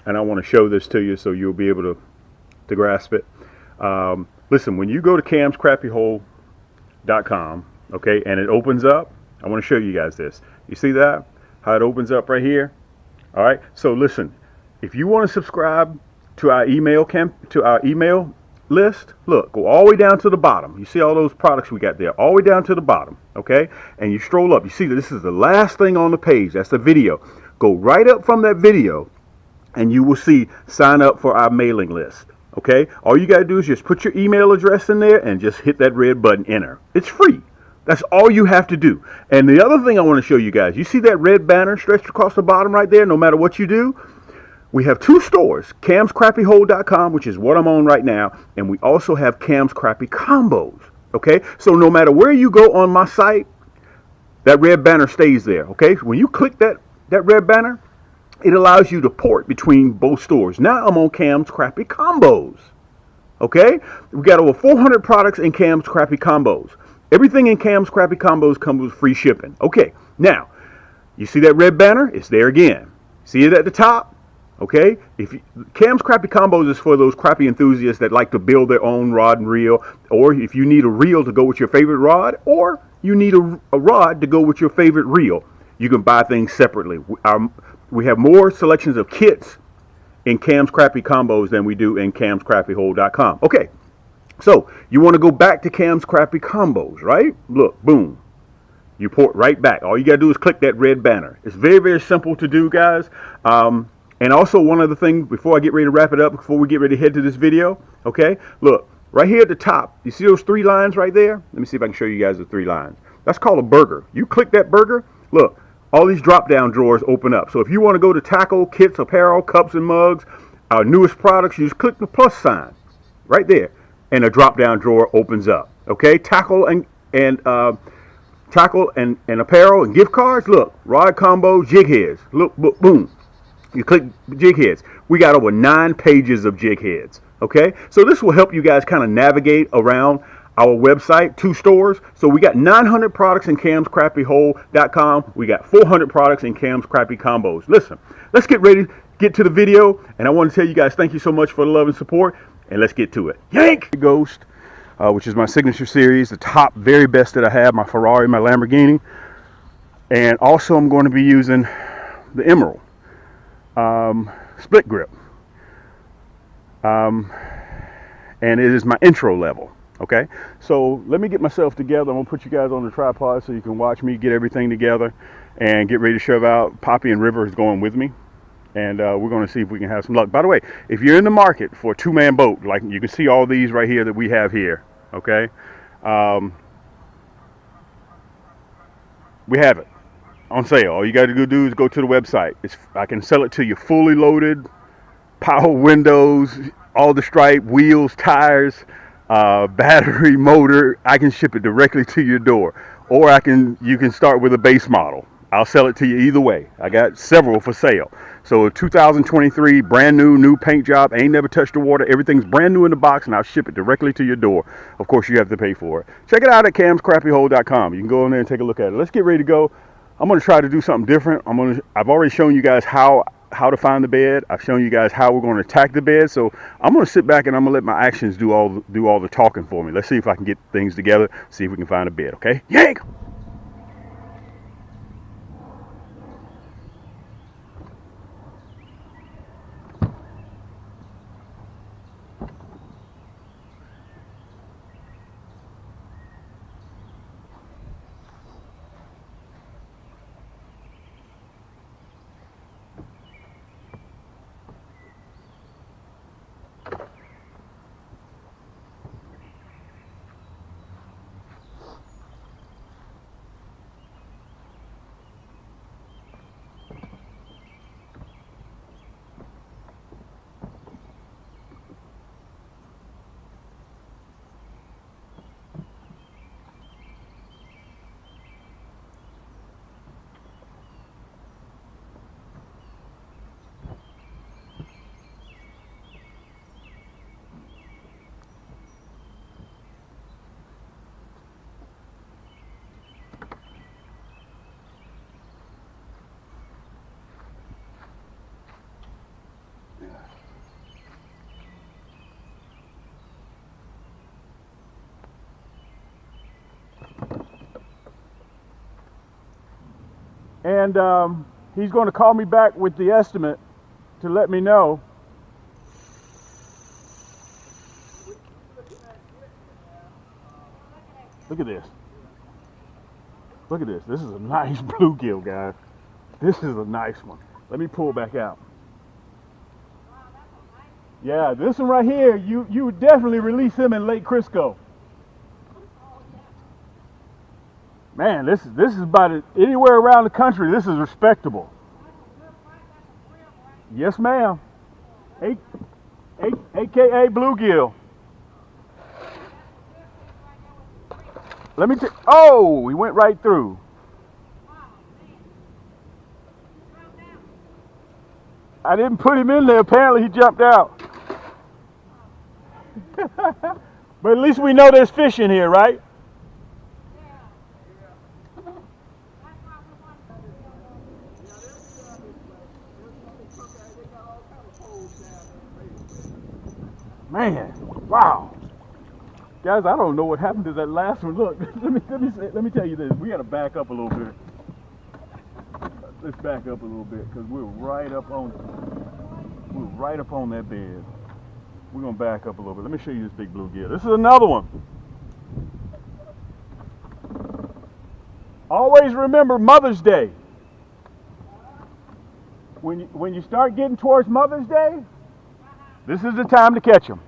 and I want to show this to you so you'll be able to grasp it. Listen, when you go to camscrappyhole.com, okay, and it opens up, I want to show you guys this. You see that? How it opens up right here? All right. So listen, if you want to subscribe to our email list, look, go all the way down to the bottom. You see all those products we got there, all the way down to the bottom, okay? And you stroll up. You see that this is the last thing on the page. That's the video. Go right up from that video, and you will see sign up for our mailing list, okay? All you got to do is just put your email address in there and just hit that red button, enter. It's free. That's all you have to do. And the other thing I want to show you guys, you see that red banner stretched across the bottom right there, no matter what you do? We have two stores, camscrappyhole.com, which is what I'm on right now, and we also have Cam's Crappie Combos, okay? So no matter where you go on my site, that red banner stays there, okay? When you click that red banner, it allows you to port between both stores. Now I'm on Cam's Crappie Combos, okay? We got over 400 products in Cam's Crappie Combos. Everything in Cam's Crappie Combos comes with free shipping. Okay, now, you see that red banner? It's there again. See it at the top? Okay, Cam's Crappie Combos is for those crappie enthusiasts that like to build their own rod and reel, or if you need a reel to go with your favorite rod, or you need a rod to go with your favorite reel, you can buy things separately. We have more selections of kits in Cam's Crappie Combos than we do in camscrappyhole.com. Okay, so you want to go back to Cam's Crappie Combos, right? Look, boom. You port right back. All you got to do is click that red banner. It's very, very simple to do, guys. And also, one other thing before I get ready to wrap it up, before we get ready to head to this video, okay? Look, right here at the top, you see those three lines right there? Let me see if I can show you guys the three lines. That's called a burger. You click that burger, look, all these drop-down drawers open up. So if you want to go to tackle, kits, apparel, cups and mugs, our newest products, you just click the plus sign right there, and a drop-down drawer opens up, okay? Tackle and apparel and gift cards, look, rod combo, jig heads, look, boom. You click jig heads. We got over 9 pages of jig heads. Okay, so this will help you guys kind of navigate around our website, 2 stores. So we got 900 products in camscrappyhole.com. We got 400 products in Cam's Crappie Combos. Listen, let's get ready to get to the video. And I want to tell you guys thank you so much for the love and support. And let's get to it. Yank! Ghost, which is my signature series, the top, very best that I have, my Ferrari, my Lamborghini. And also I'm going to be using the Emerald. Split grip, and it is my intro level. Okay, so let me get myself together. I'm gonna put you guys on the tripod so you can watch me get everything together and get ready to shove out. Poppy and River is going with me, and we're going to see if we can have some luck. By the way, if you're in the market for a 2-man boat, like you can see all these right here that we have here, okay, we have it on sale. All you got to go do is go to the website. I can sell it to you fully loaded, power windows, all the stripe, wheels, tires, battery, motor. I can ship it directly to your door, or you can start with a base model. I'll sell it to you either way. I got several for sale. So 2023, brand new paint job, ain't never touched the water. Everything's brand new in the box, and I'll ship it directly to your door. Of course, you have to pay for it. Check it out at camscrappyhole.com. You can go in there and take a look at it. Let's get ready to go. I'm going to try to do something different. I've already shown you guys how to find the bed. I've shown you guys how we're going to attack the bed. So I'm going to sit back and I'm going to let my actions do all the talking for me. Let's see if I can get things together. See if we can find a bed. Okay? Yank! And he's going to call me back with the estimate to let me know. Look at this. Look at this. This is a nice bluegill, guys. This is a nice one. Let me pull back out. Yeah, this one right here, you would definitely release him in Lake Crisco. Man, this is about it. Anywhere around the country, this is respectable. Yes, ma'am. AKA bluegill. Let me oh, we went right through. I didn't put him in there. Apparently he jumped out. But at least we know there's fish in here, right? Man, wow. Guys, I don't know what happened to that last one. Look, let me tell you this. We got to back up a little bit. Let's back up a little bit because we're right up on that bed. We're gonna back up a little bit. Let me show you this big bluegill. This is another one. Always remember Mother's Day. When you start getting towards Mother's Day, this is the time to catch them.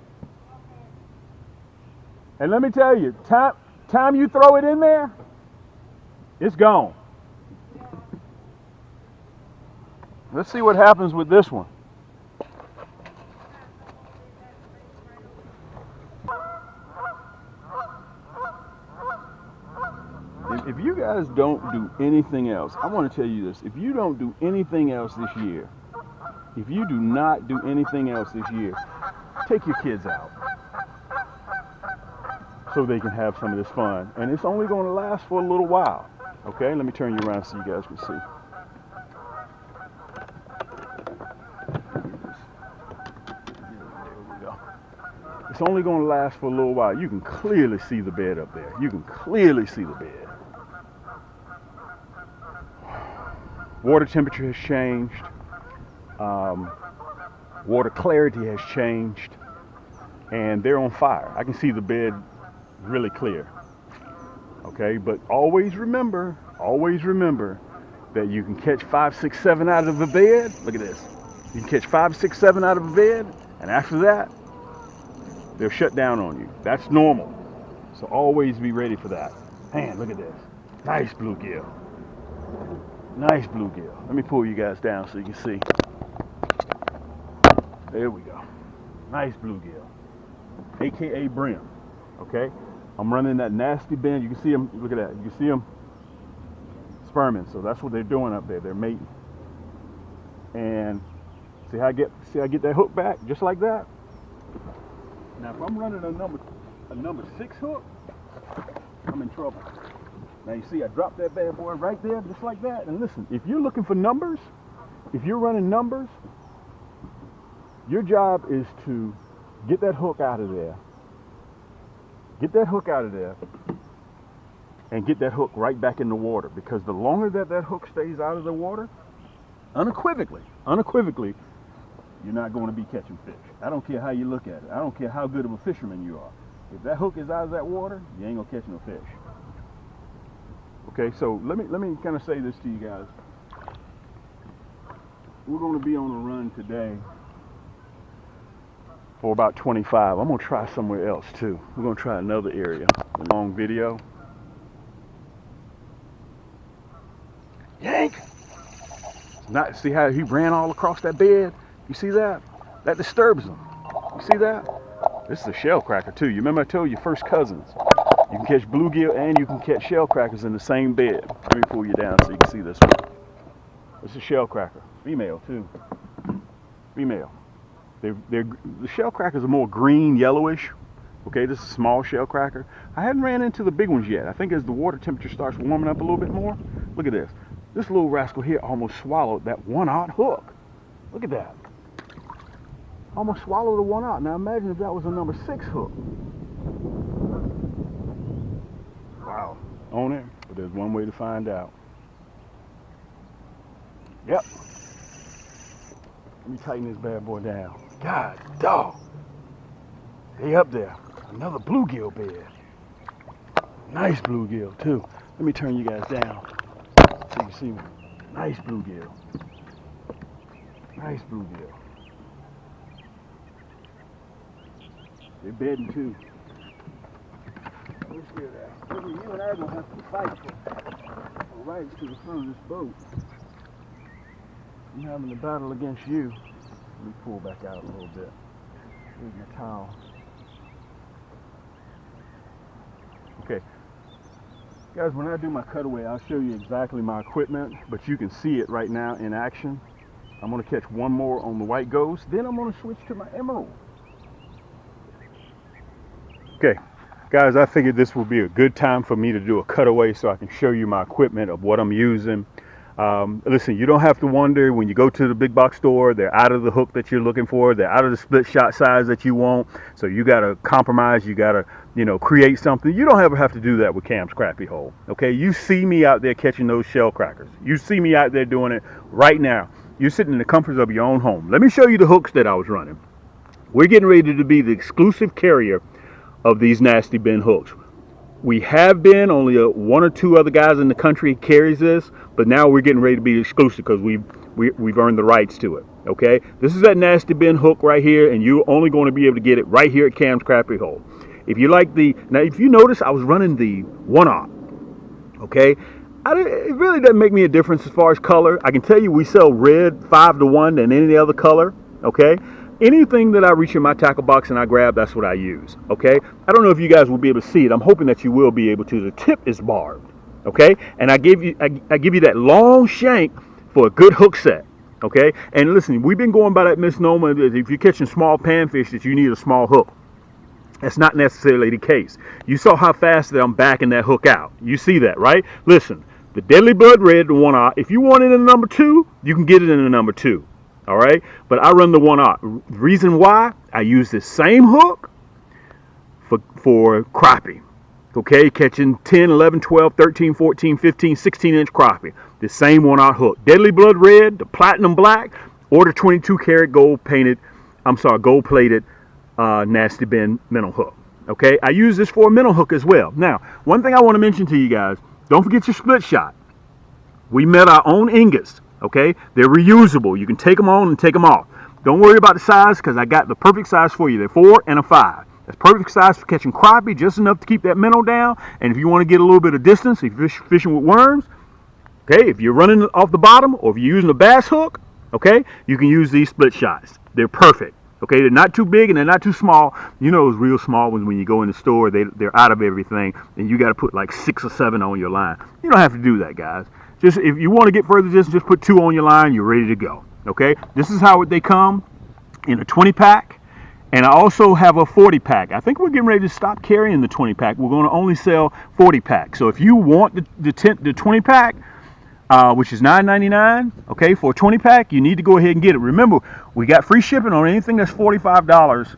And let me tell you, time you throw it in there, it's gone. Let's see what happens with this one. If you guys don't do anything else, I want to tell you this. If you don't do anything else this year, if you do not do anything else this year, take your kids out so they can have some of this fun. And it's only going to last for a little while. Okay, let me turn you around so you guys can see. It's only going to last for a little while. You can clearly see the bed up there. You can clearly see the bed. Water temperature has changed. Water clarity has changed. And they're on fire. I can see the bed really clear. Okay, but always remember that you can catch 5, 6, 7 out of the bed. Look at this. You can catch 5, 6, 7 out of a bed, and after that, they'll shut down on you. That's normal. So always be ready for that. Man, look at this. Nice bluegill. Nice bluegill. Let me pull you guys down so you can see. There we go. Nice bluegill. AKA brim. Okay? I'm running that nasty bend. You can see them. Look at that. You can see them sperming. So that's what they're doing up there. They're mating. And see how I get that hook back just like that? Now if I'm running a number 6 hook, I'm in trouble. Now you see I dropped that bad boy right there just like that. And listen, if you're looking for numbers, if you're running numbers, your job is to get that hook out of there. Get that hook out of there and get that hook right back in the water, because the longer that hook stays out of the water, unequivocally, you're not going to be catching fish. I don't care how you look at it. I don't care how good of a fisherman you are. If that hook is out of that water, you ain't gonna catch no fish. Okay, so let me kind of say this to you guys. We're going to be on a run today for about 25. I'm gonna try somewhere else too. We're gonna try another area. A long video. Yank! Not see how he ran all across that bed? You see that? That disturbs him. You see that? This is a shellcracker too. You remember I told you first cousins. You can catch bluegill and you can catch shellcrackers in the same bed. Let me pull you down so you can see this one. This is a shellcracker. Female too. Female. The shellcrackers are more green, yellowish. Okay, this is a small shellcracker. I hadn't ran into the big ones yet. I think as the water temperature starts warming up a little bit more. Look at this. This little rascal here almost swallowed that 1/0 hook. Look at that. Almost swallowed a 1/0. Now imagine if that was a number 6 hook. Wow. On it, but there's one way to find out. Yep. Let me tighten this bad boy down. God dog. They up there. Another bluegill bed. Nice bluegill too. Let me turn you guys down so you see me. Nice bluegill. Nice bluegill. They're bedding too. Let's get that. You and I are gonna have to fight for rights to the front of this boat. I'm having a battle against you. Let me pull back out a little bit. Here's my towel. Okay. Guys, when I do my cutaway, I'll show you exactly my equipment, but you can see it right now in action. I'm going to catch one more on the white ghost, then I'm going to switch to my emerald. Okay, guys, I figured this would be a good time for me to do a cutaway so I can show you my equipment of what I'm using. Listen, you don't have to wonder when you go to the big box store, they're out of the hook that you're looking for, they're out of the split shot size that you want, so you got to compromise, you got to, you know, create something. You don't ever have to do that with Cam's Crappie Hole, okay? You see me out there catching those Shellcrackers. You see me out there doing it right now. You're sitting in the comforts of your own home. Let me show you the hooks that I was running. We're getting ready to be the exclusive carrier of these nasty bin hooks. We have been, only one or two other guys in the country carries this, but now we're getting ready to be exclusive because we've earned the rights to it, okay? This is that nasty bin hook right here, and you're only going to be able to get it right here at Cam's Crappie Hole. If you like now if you notice, I was running the 1/0, okay? It really doesn't make me a difference as far as color. I can tell you we sell red 5-to-1 than any other color, okay? Anything that I reach in my tackle box and I grab, that's what I use, okay? I don't know if you guys will be able to see it. I'm hoping that you will be able to. The tip is barbed, okay? And I give you that long shank for a good hook set, okay? And listen, we've been going by that misnomer that if you're catching small panfish that you need a small hook. That's not necessarily the case. You saw how fast that I'm backing that hook out. You see that, right? Listen, the Deadly Blood Red, the 1/0, if you want it in the number 2, you can get it in the number 2. All right, but I run the 1/0. Reason why? I use the same hook for crappie, okay? Catching 10, 11, 12, 13, 14, 15, 16-inch crappie. The same 1/0 hook. Deadly Blood Red, the Platinum Black, or the 22-karat gold-plated nasty bin minnow hook, okay? I use this for a minnow hook as well. Now, one thing I want to mention to you guys, don't forget your split shot. We made our own ingots. Okay, they're reusable. You can take them on and take them off. Don't worry about the size because I got the perfect size for you. They're 4 and a 5. That's perfect size for catching crappie, just enough to keep that minnow down. And if you want to get a little bit of distance, if you're fishing with worms, okay, if you're running off the bottom or if you're using a bass hook, okay, you can use these split shots. They're perfect. Okay, they're not too big and they're not too small. You know those real small ones when you go in the store, they're out of everything and you got to put like 6 or 7 on your line. You don't have to do that, guys. Just if you want to get further distance, just put 2 on your line. You're ready to go. Okay, this is how they come in a 20-pack, and I also have a 40-pack. I think we're getting ready to stop carrying the 20-pack. We're going to only sell 40-pack. So if you want the 20-pack, which is $9.99, okay, for a 20-pack, you need to go ahead and get it. Remember, we got free shipping on anything that's $45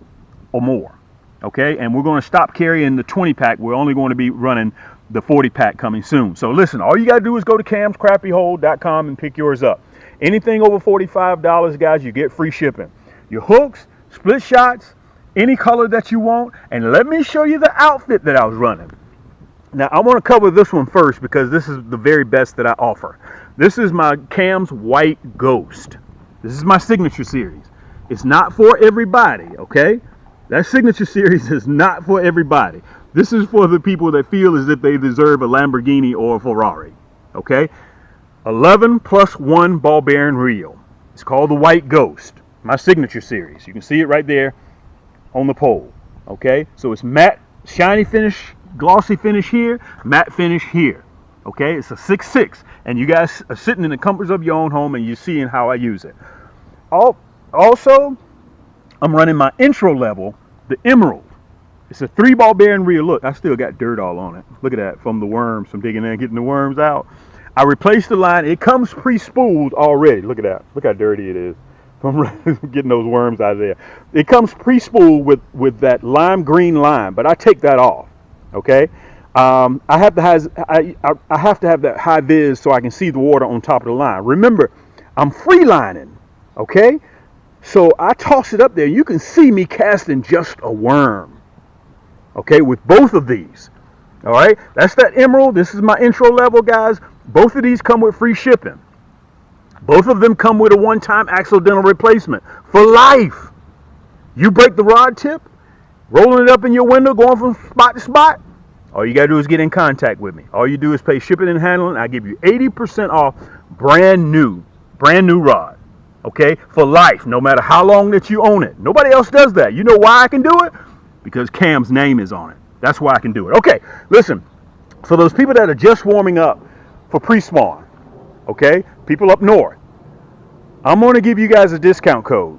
or more. Okay, and we're going to stop carrying the 20-pack. We're only going to be running the 40-pack coming soon. So listen, all you got to do is go to camscrappiehole.com and pick yours up. Anything over $45, guys, you get free shipping. Your hooks, split shots, any color that you want. And let me show you the outfit that I was running. Now, I want to cover this one first because this is the very best that I offer. This is my Cam's White Ghost. This is my signature series. It's not for everybody, okay? That signature series is not for everybody. This is for the people that feel as if they deserve a Lamborghini or a Ferrari, okay? 11 plus 1 ball bearing reel. It's called the White Ghost, my signature series. You can see it right there on the pole, okay? So it's matte, shiny finish, glossy finish here, matte finish here, okay? It's a 6.6, and you guys are sitting in the comforts of your own home and you're seeing how I use it. Also, I'm running my intro level, the Emerald. It's a 3 ball bearing reel. Look, I still got dirt all on it. Look at that from the worms, from digging in and getting the worms out. I replaced the line. It comes pre-spooled already. Look at that. Look how dirty it is from getting those worms out of there. It comes pre-spooled with that lime green line, but I take that off. Okay. I have to have that high vis so I can see the water on top of the line. Remember, I'm free lining, okay? So I toss it up there. You can see me casting just a worm, okay, with both of these. All right, that's that emerald. This is my intro level, guys. Both of these come with free shipping. Both of them come with a one-time accidental replacement for life. You break the rod tip, rolling it up in your window, going from spot to spot, all you got to do is get in contact with me. All you do is pay shipping and handling. I give you 80% off brand new rod, okay, for life, no matter how long that you own it. Nobody else does that. You know why I can do it? Because Cam's name is on it. That's why I can do it. Okay, listen, for those people that are just warming up for pre-spawn, okay, people up north, I'm going to give you guys a discount code,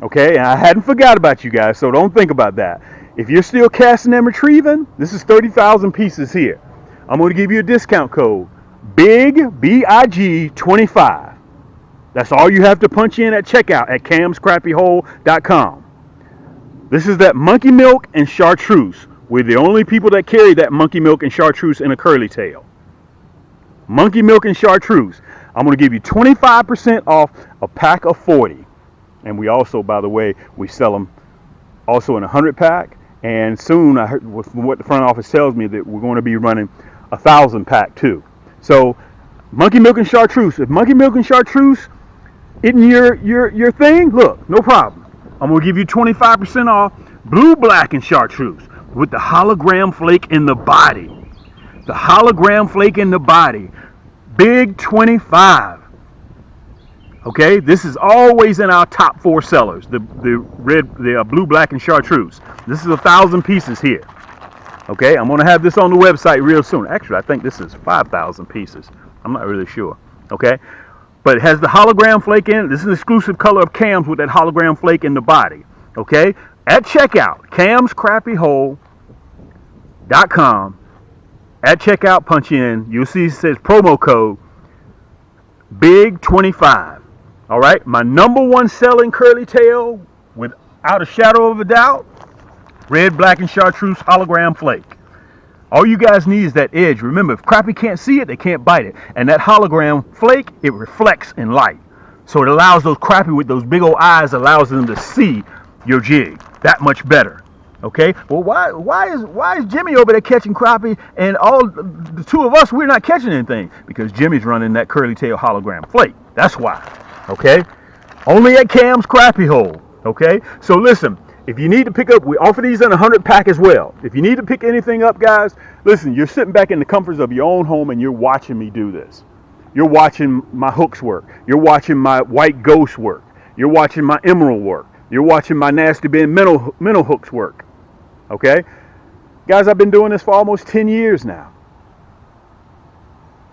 okay, and I hadn't forgot about you guys, so don't think about that. If you're still casting and retrieving, this is 30,000 pieces here. I'm going to give you a discount code, BIG, B-I-G 25. That's all you have to punch in at checkout at camscrappyhole.com. This is that monkey milk and chartreuse. We're the only people that carry that monkey milk and chartreuse in a curly tail. Monkey milk and chartreuse. I'm going to give you 25% off a pack of 40. And we also, by the way, we sell them also in a 100 pack. And soon, I heard from what the front office tells me, that we're going to be running a 1,000 pack too. So, monkey milk and chartreuse. If monkey milk and chartreuse isn't your thing, look, no problem. I'm going to give you 25% off blue, black, and chartreuse with the hologram flake in the body. The hologram flake in the body. Big 25. Okay, this is always in our top 4 sellers. The blue, black, and chartreuse. This is 1,000 pieces here. Okay, I'm going to have this on the website real soon. Actually, I think this is 5,000 pieces. I'm not really sure. Okay, but it has the hologram flake in it. This is an exclusive color of Cam's with that hologram flake in the body. Okay, at checkout, camscrappyhole.com. At checkout, punch in. You'll see it says promo code BIG25. All right, my #1 selling curly tail, without a shadow of a doubt, red, black, and chartreuse hologram flake. All you guys need is that edge. Remember, if Crappie can't see it, they can't bite it. And that hologram flake, it reflects in light. So it allows those Crappie with those big old eyes, allows them to see your jig that much better. Okay, well, why is Jimmy over there catching Crappie, and all the 2 of us, we're not catching anything? Because Jimmy's running that curly tail hologram flake. That's why. Okay, only at Cam's Crappie Hole. Okay, so listen, if you need to pick up, we offer these in a 100 pack as well. If you need to pick anything up, guys, listen, you're sitting back in the comforts of your own home and you're watching me do this. You're watching my hooks work. You're watching my white ghost work. You're watching my emerald work. You're watching my nasty bin minnow hooks work. Okay, guys, I've been doing this for almost 10 years now.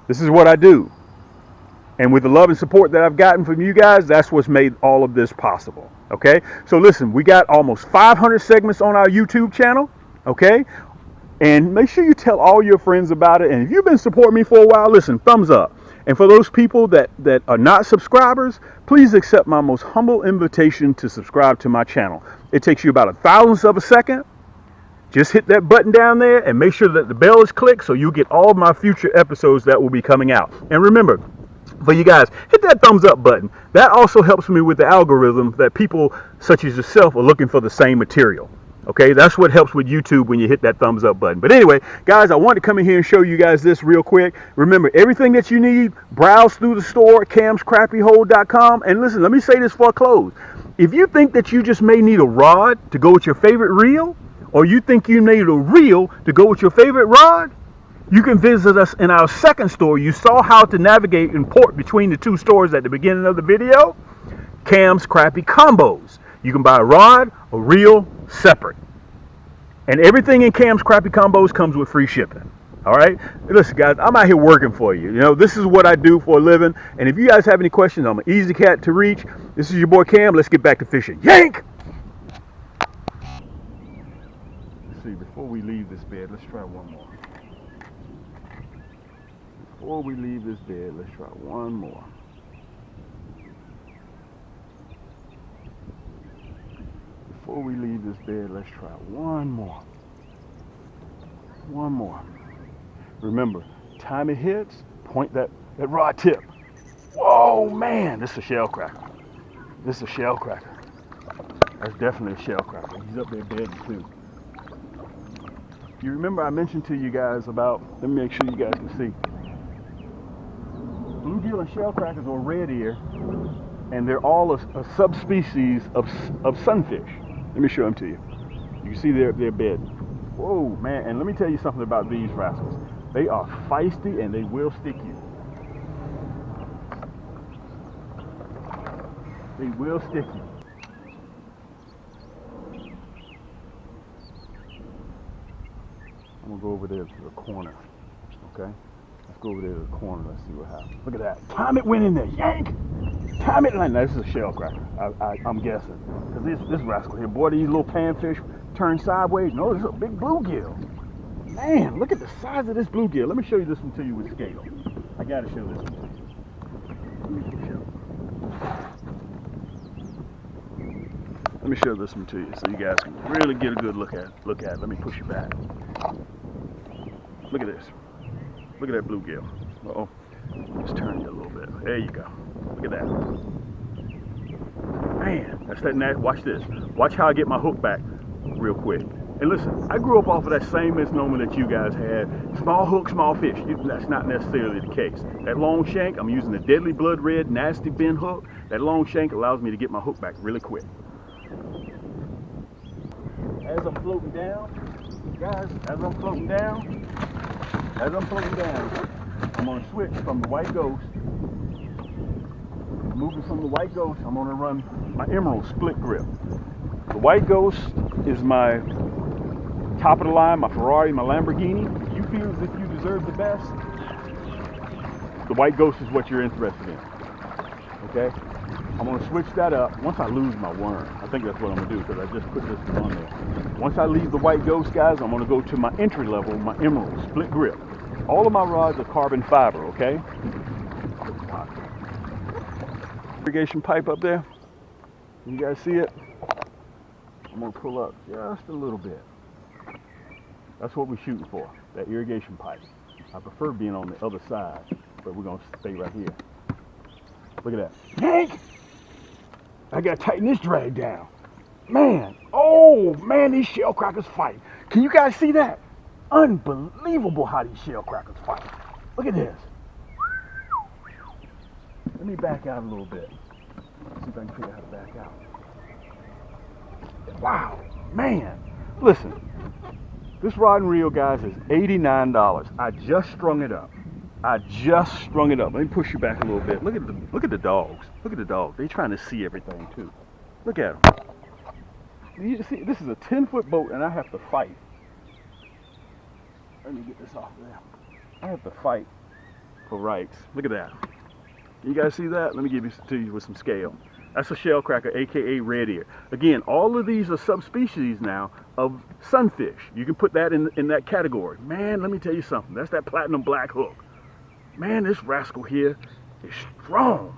This is what I do. And with the love and support that I've gotten from you guys, that's what's made all of this possible. Okay, so listen, we got almost 500 segments on our YouTube channel. Okay, and make sure you tell all your friends about it. And if you've been supporting me for a while, listen, thumbs up. And for those people that are not subscribers, please accept my most humble invitation to subscribe to my channel. It takes you about 1,000th of a second. Just hit that button down there and make sure that the bell is clicked so you get all of my future episodes that will be coming out. And remember, for you guys, hit that thumbs up button. That also helps me with the algorithm that people such as yourself are looking for the same material. Okay, that's what helps with YouTube when you hit that thumbs up button. But anyway, guys, I wanted to come in here and show you guys this real quick. Remember, everything that you need, browse through the store, camscrappyhole.com. And listen, let me say this before I close. If you think that you just may need a rod to go with your favorite reel, or you think you need a reel to go with your favorite rod, you can visit us in our second store. You saw how to navigate and port between the 2 stores at the beginning of the video. Cam's Crappie Combos. You can buy a rod, a reel, separate. And everything in Cam's Crappie Combos comes with free shipping. All right? Listen, guys, I'm out here working for you. You know, this is what I do for a living. And if you guys have any questions, I'm an easy cat to reach. This is your boy Cam. Let's get back to fishing. Yank! See, before we leave this bed, let's try one more. Before we leave this bed, let's try one more. Before we leave this bed, let's try one more. One more. Remember, time it hits, point that rod tip. Whoa, man, this is a shellcracker. This is a shellcracker. That's definitely a shellcracker. He's up there dead too. You remember I mentioned to you guys about, let me make sure you guys can see. Bluegill and shellcrackers are red ear, and they're all a subspecies of sunfish. Let me show them to you. You can see their bed. Whoa, man, and let me tell you something about these rascals. They are feisty and they will stick you. They will stick you. I'm gonna go over there to the corner, okay? Let's go over there to the corner, let's see what happens. Look at that, time it went in there, yank! Time it, like, this is a shellcracker, I'm guessing. Because this rascal here, boy, these little panfish turn sideways. No, this is a big bluegill. Man, look at the size of this bluegill. Let me show you this one to you with scale. I gotta show this one to you. Let me show this one to you so you guys can really get a good look at it. Let me push it back. Look at this. Look at that bluegill. Uh-oh. Let's turn it a little bit. There you go. Look at that. Man, that's that net. Watch this. Watch how I get my hook back real quick. And listen, I grew up off of that same misnomer that you guys had. Small hook, small fish. That's not necessarily the case. That long shank, I'm using the deadly blood red nasty bend hook. That long shank allows me to get my hook back really quick. As I'm floating down, guys, as I'm floating down, I'm going to switch from the white ghost. Moving from the white ghost, I'm going to run my emerald split grip. The white ghost is my top of the line, my Ferrari, my Lamborghini. If you feel as if you deserve the best, the white ghost is what you're interested in. Okay? I'm going to switch that up once I lose my worm. I think that's what I'm going to do because I just put this on there. Once I leave the white ghost, guys, I'm going to go to my entry level, my emerald split grip. All of my rods are carbon fiber, okay? Irrigation pipe up there. You guys see it? I'm going to pull up just a little bit. That's what we're shooting for, that irrigation pipe. I prefer being on the other side, but we're going to stay right here. Look at that. Hank! I got to tighten this drag down. Man, oh man, these shellcrackers fight. Can you guys see that? Unbelievable how these shellcrackers fight. Look at this. Let me back out a little bit. See if I can figure out how to back out. Wow, man. Listen, this rod and reel, guys, is $89. I just strung it up. Let me push you back a little bit. Look at the dogs. Look at the dogs. They're trying to see everything too. Look at them. You see, this is a 10-foot boat, and I have to fight. Let me get this off there. I have to fight for rights. Look at that. You guys see that? Let me give it to you with some scale. That's a shellcracker, aka red ear. Again, all of these are subspecies now of sunfish. You can put that in that category. Man, let me tell you something. That's that platinum black hook. Man, this rascal here is strong.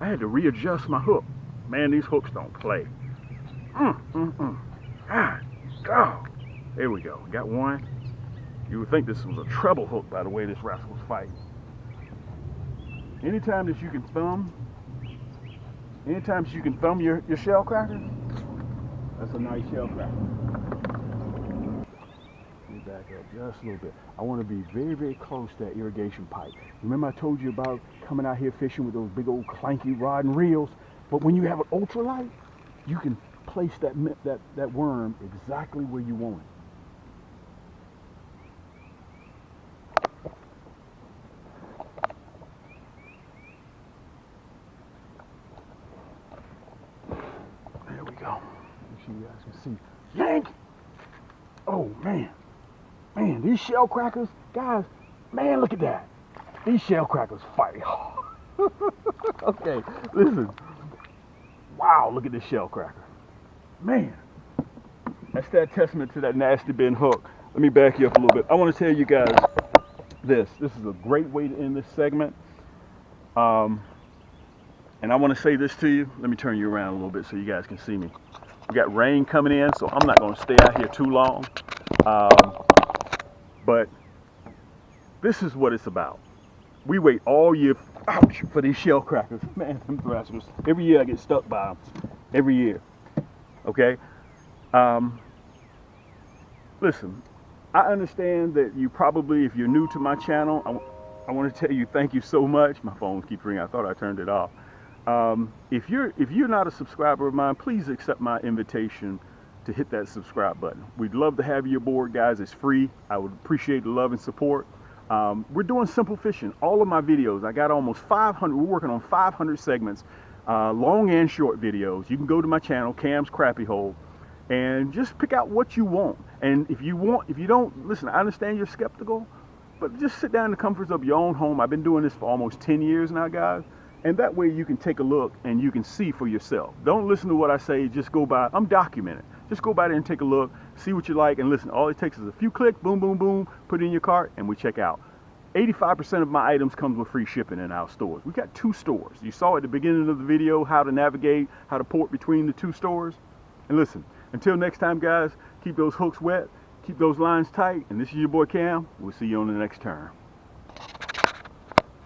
I had to readjust my hook. Man, these hooks don't play. God, dog. There we go. Got one. You would think this was a treble hook by the way this rascal's fighting. Anytime that you can thumb your shellcracker, that's a nice shellcracker. Let me back up just a little bit. I want to be very, very close to that irrigation pipe. Remember I told you about coming out here fishing with those big old clanky rod and reels? But when you have an ultralight, you can place that worm exactly where you want it. There we go. Make sure you guys can see. Yank! Oh man. Man, these shellcrackers, guys, man, look at that. These shellcrackers fight. Okay, listen. Wow, look at this shellcracker. Man, that's that testament to that nasty bend hook. Let me back you up a little bit. I want to tell you guys this. This is a great way to end this segment. And I want to say this to you. Let me turn you around a little bit so you guys can see me. We got rain coming in, so I'm not going to stay out here too long. But this is what it's about. We wait all year, ouch, for these shellcrackers. Man, them thrashers. Every year I get stuck by them. Every year. Okay? Listen, I understand that you probably, if you're new to my channel, I want to tell you thank you so much. My phone keeps ringing. I thought I turned it off. If you're not a subscriber of mine, please accept my invitation to hit that subscribe button. We'd love to have you aboard, guys. It's free. I would appreciate the love and support. We're doing simple fishing. All of my videos, I got almost 500. We're working on 500 segments, long and short videos. You can go to my channel, Cam's Crappie Hole, and just pick out what you want. And if you don't, listen, I understand you're skeptical, but just sit down in the comforts of your own home. I've been doing this for almost 10 years now, guys. And that way you can take a look and you can see for yourself. Don't listen to what I say, just go by. I'm documenting. Just go by there and take a look, see what you like, and listen. All it takes is a few clicks, boom, boom, boom, put it in your cart, and we check out. 85% of my items comes with free shipping in our stores. We've got 2 stores. You saw at the beginning of the video how to navigate, how to port between the 2 stores. And listen, until next time, guys, keep those hooks wet, keep those lines tight, and this is your boy Cam. We'll see you on the next turn.